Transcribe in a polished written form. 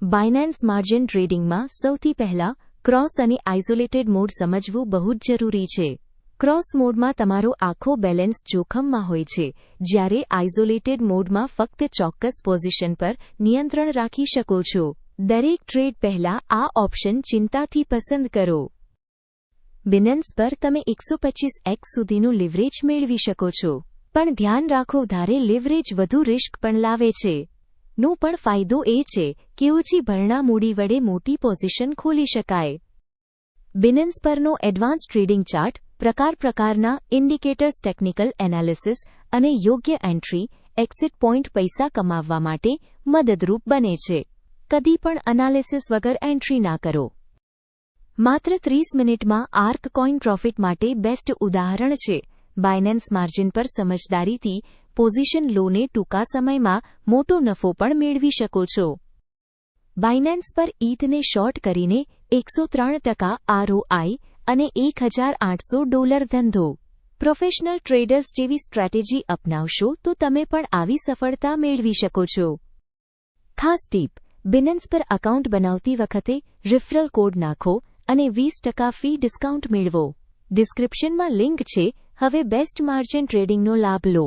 બાયનાન્સ margin ટ્રેડિંગમાં સૌથી પહેલા cross અને આઇસોલેટેડ મોડ સમજવું બહુ જ જરૂરી છે. ક્રોસ મોડમાં તમારો આખો બેલેન્સ જોખમમાં હોય છે, જ્યારે આઇસોલેટેડ મોડમાં ફક્ત ચોક્કસ પોઝિશન પર નિયંત્રણ રાખી શકો છો. દરેક ટ્રેડ પહેલા આ ઓપ્શન ચિંતાથી પસંદ કરો. બાયનાન્સ પર તમે 125x સુધીનું લિવરેજ મેળવી શકો છો. પણ ધ્યાન રાખો, વધારે લિવરેજ વધુ રિસ્ક પણ લાવે છે. નો પણ ફાયદો એ છે કે ઓછી ભરણા મૂડી વડે મોટી પોઝિશન ખોલી શકાય. બાયનાન્સ પરનો એડવાન્સ ટ્રેડિંગ ચાર્ટ પ્રકારના ઇન્ડિકેટર્સ, ટેકનિકલ એનાલિસિસ અને યોગ્ય એન્ટ્રી એક્ઝિટ પોઈન્ટ પૈસા કમાવવા માટે મદદરૂપ બને છે. કદી પણ એનાલિસિસ વગર એન્ટ્રી ના કરો. માત્ર 30 મિનિટમાં આર્ક કોઈન પ્રોફિટ માટે બેસ્ટ ઉદાહરણ છે. બાયનાન્સ માર્જિન પર સમજદારીથી પોઝિશન લોને ટૂંકા સમયમાં મોટો નફો પણ મેળવી શકો છો. બાયનાન્સ પર ETHને શોર્ટ કરીને 103% ROI અને $1,800 ધંધો. પ્રોફેશનલ ટ્રેડર્સ જેવી સ્ટ્રેટેજી અપનાવશો તો તમે પણ આવી સફળતા મેળવી શકો છો. ખાસ ટીપ: બાયનાન્સ પર એકાઉન્ટ બનાવતી વખતે રેફરલ કોડ નાખો અને 20% ફી ડિસ્કાઉન્ટ મેળવો. ડિસ્ક્રિપ્શનમાં લિંક છે. હવે બેસ્ટ માર્જિન ટ્રેડિંગનો લાભ લો.